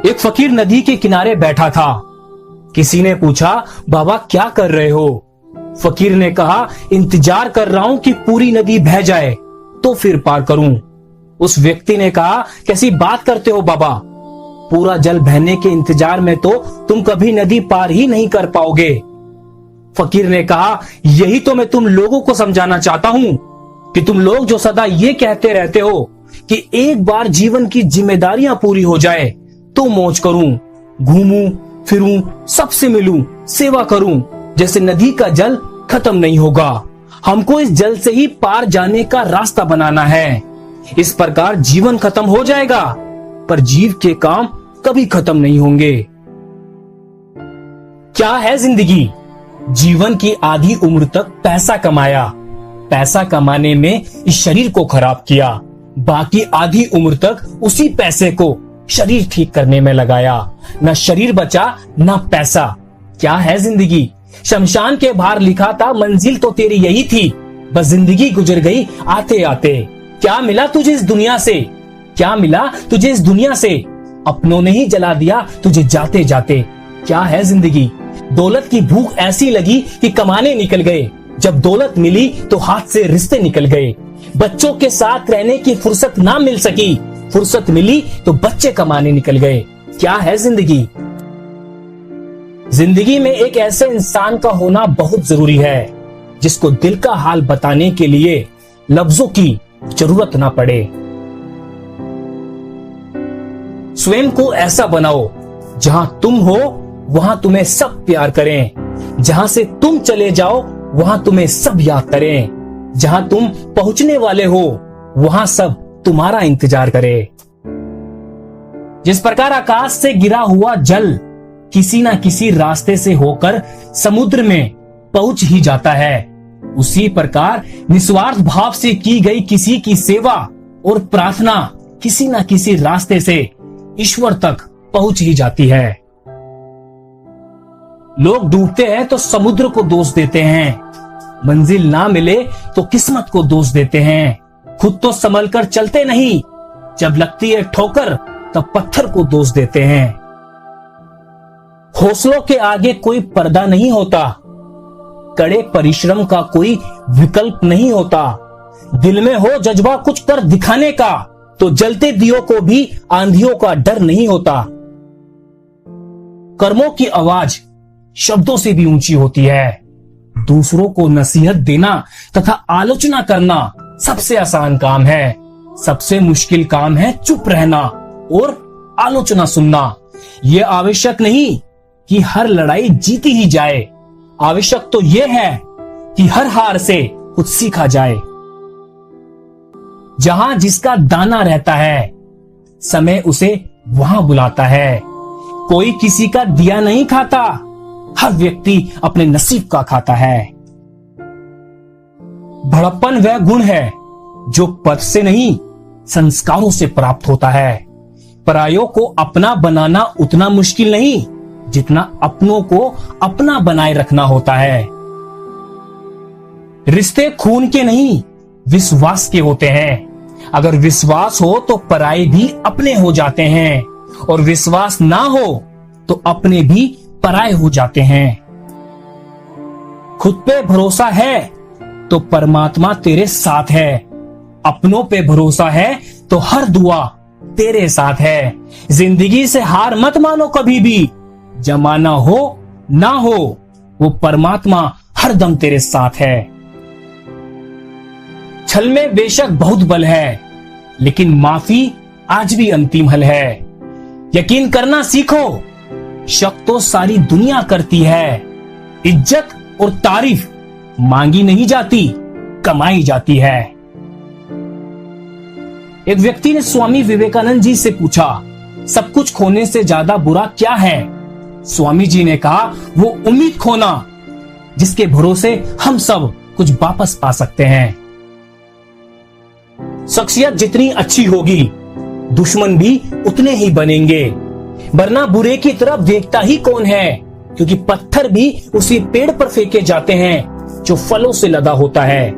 एक फकीर नदी के किनारे बैठा था। किसी ने पूछा, बाबा क्या कर रहे हो? फकीर ने कहा, इंतजार कर रहा हूं कि पूरी नदी बह जाए तो फिर पार करूं। उस व्यक्ति ने कहा, कैसी बात करते हो बाबा, पूरा जल बहने के इंतजार में तो तुम कभी नदी पार ही नहीं कर पाओगे। फकीर ने कहा, यही तो मैं तुम लोगों को समझाना चाहता हूं कि तुम लोग जो सदा ये कहते रहते हो कि एक बार जीवन की जिम्मेदारियां पूरी हो जाए तो मौज करूं, घूमूं फिरूं, सबसे मिलूं, सेवा करूं, जैसे नदी का जल खत्म नहीं होगा। हमको इस जल से ही पार जाने का रास्ता बनाना है। इस प्रकार जीवन खत्म हो जाएगा पर जीव के काम कभी खत्म नहीं होंगे। क्या है जिंदगी? जीवन की आधी उम्र तक पैसा कमाया, पैसा कमाने में इस शरीर को खराब किया, बाकी आधी उम्र तक उसी पैसे को शरीर ठीक करने में लगाया। न शरीर बचा न पैसा। क्या है जिंदगी? शमशान के बाहर लिखा था, मंजिल तो तेरी यही थी, बस जिंदगी गुजर गई आते आते। क्या मिला तुझे इस दुनिया से? क्या मिला तुझे इस दुनिया से? अपनों ने ही जला दिया तुझे जाते जाते। क्या है जिंदगी? दौलत की भूख ऐसी लगी कि कमाने निकल गए, जब दौलत मिली तो हाथ से रिश्ते निकल गए। बच्चों के साथ रहने की फुर्सत ना मिल सकी, फुर्सत मिली तो बच्चे कमाने निकल गए। क्या है जिंदगी? जिंदगी में एक ऐसे इंसान का होना बहुत जरूरी है जिसको दिल का हाल बताने के लिए लफ्जों की जरूरत ना पड़े। स्वयं को ऐसा बनाओ जहां तुम हो वहां तुम्हें सब प्यार करें, जहां से तुम चले जाओ वहां तुम्हें सब याद करें, जहां तुम पहुंचने वाले हो वहां सब तुम्हारा इंतजार करे। जिस प्रकार आकाश से गिरा हुआ जल किसी ना किसी रास्ते से होकर समुद्र में पहुंच ही जाता है, उसी प्रकार निस्वार्थ भाव से की गई किसी की सेवा और प्रार्थना किसी ना किसी रास्ते से ईश्वर तक पहुंच ही जाती है। लोग डूबते हैं तो समुद्र को दोष देते हैं, मंजिल ना मिले तो किस्मत को दोष देते हैं, खुद तो संभल कर चलते नहीं, जब लगती है ठोकर तब पत्थर को दोष देते हैं। हौसलों के आगे कोई पर्दा नहीं होता, कड़े परिश्रम का कोई विकल्प नहीं होता। दिल में हो जज्बा कुछ कर दिखाने का तो जलते दियों को भी आंधियों का डर नहीं होता। कर्मों की आवाज शब्दों से भी ऊंची होती है। दूसरों को नसीहत देना तथा आलोचना करना सबसे आसान काम है, सबसे मुश्किल काम है चुप रहना और आलोचना सुनना। यह आवश्यक नहीं कि हर लड़ाई जीती ही जाए, आवश्यक तो यह है कि हर हार से कुछ सीखा जाए। जहां जिसका दाना रहता है समय उसे वहां बुलाता है। कोई किसी का दिया नहीं खाता, हर व्यक्ति अपने नसीब का खाता है। बड़प्पन वह गुण है जो पद से नहीं संस्कारों से प्राप्त होता है। परायों को अपना बनाना उतना मुश्किल नहीं जितना अपनों को अपना बनाए रखना होता है। रिश्ते खून के नहीं विश्वास के होते हैं। अगर विश्वास हो तो पराये भी अपने हो जाते हैं और विश्वास ना हो तो अपने भी पराये हो जाते हैं। खुद पे भरोसा है तो परमात्मा तेरे साथ है, अपनों पे भरोसा है तो हर दुआ तेरे साथ है। जिंदगी से हार मत मानो कभी भी, जमाना हो ना हो वो परमात्मा हरदम तेरे साथ है। छल में बेशक बहुत बल है लेकिन माफी आज भी अंतिम हल है। यकीन करना सीखो, शक तो सारी दुनिया करती है। इज्जत और तारीफ मांगी नहीं जाती, कमाई जाती है। एक व्यक्ति ने स्वामी विवेकानंद जी से पूछा, सब कुछ खोने से ज्यादा बुरा क्या है? स्वामी जी ने कहा, वो उम्मीद खोना जिसके भरोसे हम सब कुछ वापस पा सकते हैं। शख्सियत जितनी अच्छी होगी दुश्मन भी उतने ही बनेंगे, वरना बुरे की तरफ देखता ही कौन है, क्योंकि पत्थर भी उसी पेड़ पर फेंके जाते हैं जो फलों से लदा होता है।